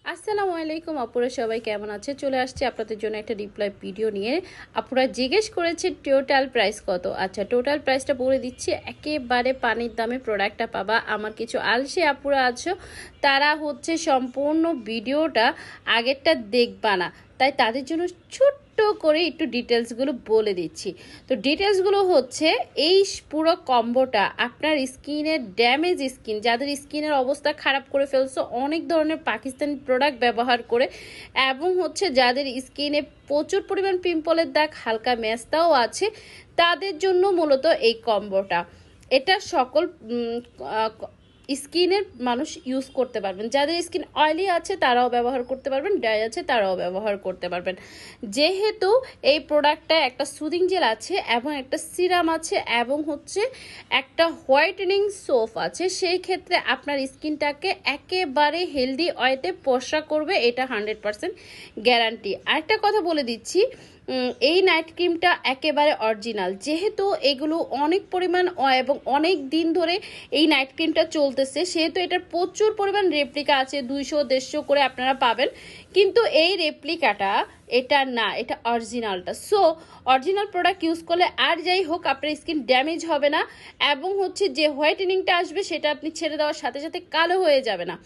আসসালামু আলাইকুম আপুরা, সবাই কেমন আছে? চলে আসছে আপনাদের জন্য একটা রিপ্লাই ভিডিও নিয়ে। আপুরা জিজ্ঞেস করেছে টোটাল প্রাইস কত। আচ্ছা, টোটাল প্রাইসটা বলে দিচ্ছি। একেবারে পানির দামে প্রোডাক্টটা পাবা। আমার কিছু আলসে আপুরা আছো, তারা হচ্ছে সম্পূর্ণ ভিডিওটা আগেরটা দেখবা না, তাই তাদের জন্য ছোট্ট করে একটু ডিটেলসগুলো বলে দিচ্ছি। তো ডিটেলসগুলো হচ্ছে এই পুরো কম্বোটা আপনার স্কিনের ড্যামেজ স্কিন, যাদের স্কিনের অবস্থা খারাপ করে ফেলছো অনেক ধরনের পাকিস্তানি প্রোডাক্ট ব্যবহার করে, এবং হচ্ছে যাদের স্কিনে প্রচুর পরিমাণ পিম্পলের দাগ, হালকা মেস্তাও আছে, তাদের জন্য মূলত এই কম্বোটা। এটা সকল স্কিনের মানুষ ইউজ করতে পারবেন। যাদের স্কিন অয়েলি আছে তারাও ব্যবহার করতে পারবেন, ড্রাই আছে তারাও ব্যবহার করতে পারবেন। যেহেতু এই প্রোডাক্টটা একটা সুদিং জেল আছে এবং একটা সিরাম আছে এবং হচ্ছে একটা হোয়াইটেনিং সোপ আছে, সেই ক্ষেত্রে আপনার স্কিনটাকে একেবারে হেলদি ওয়েতে পরিষ্কার করবে, এটা 100% গ্যারান্টি। আরেকটা কথা বলে দিচ্ছি, এই নাইট ক্রিমটা একেবারে অরিজিনাল। যেহেতু এগুলো অনেক পরিমাণ এবং অনেক দিন ধরে এই নাইট ক্রিমটা চলতেছে, সেহেতু এটার প্রচুর পরিমাণ রেপ্লিকা আছে, 200-150 করে আপনারা পাবেন। কিন্তু এই রেপ্লিকাটা এটা না, এটা অরিজিনালটা। সো অরিজিনাল প্রোডাক্ট ইউজ করলে আর যাই হোক আপনার স্কিন ড্যামেজ হবে না, এবং হচ্ছে যে হোয়াইটেনিংটা আসবে সেটা আপনি ছেড়ে দেওয়ার সাথে সাথে কালো হয়ে যাবে না।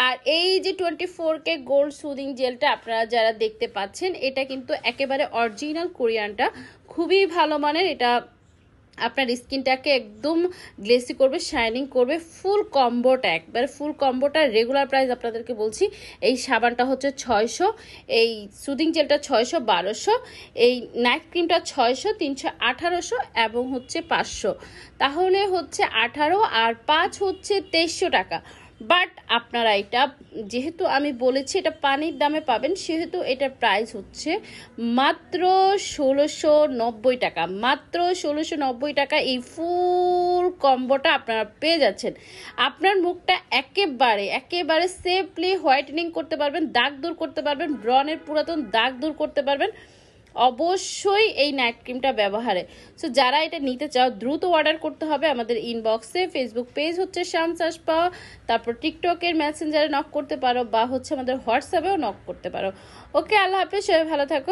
আর এই যে 24K গোল্ড সুদিং জেলটা আপনারা যারা দেখতে পাচ্ছেন, এটা কিন্তু একেবারে অরিজিনাল কোরিয়ানটা, খুবই ভালো মানের। এটা আপনার স্কিনটাকে একদম গ্লেসি করবে, শাইনিং করবে। ফুল কম্বোটা, একবারে ফুল কম্বোটা রেগুলার প্রাইস আপনাদেরকে বলছি। এই সাবানটা হচ্ছে 600, এই সুদিং জেলটা 600, 1200, এই নাইট ক্রিমটা 600, 300, 1800 এবং হচ্ছে 500। তাহলে হচ্ছে 18 আর 5 হচ্ছে 2300 টাকা। বাট আপনারা এটা, যেহেতু আমি বলেছি এটা পানির দামে পাবেন, সেহেতু এটার প্রাইস হচ্ছে মাত্র 1690 টাকা। মাত্র 1690 টাকা এই ফুল কম্বোটা আপনারা পেয়ে যাচ্ছেন। আপনার মুখটা একেবারে একেবারে সেফলি হোয়াইটেনিং করতে পারবেন, দাগ দূর করতে পারবেন, ব্রণের পুরাতন দাগ দূর করতে পারবেন অবশ্যই এই নাইট ক্রিমটা ব্যবহারে। সো যারা এটা নিতে চাও দ্রুত অর্ডার করতে হবে আমাদের ইনবক্সে। ফেসবুক পেজ হচ্ছে শামস আশফা, তারপর টিকটকের মেসেঞ্জারে নক করতে পারো, বা হচ্ছে আমাদের হোয়াটসঅ্যাপেও নক করতে পারো। ওকে, আল্লাহ হাফেজ, সবাই ভালো থাকো।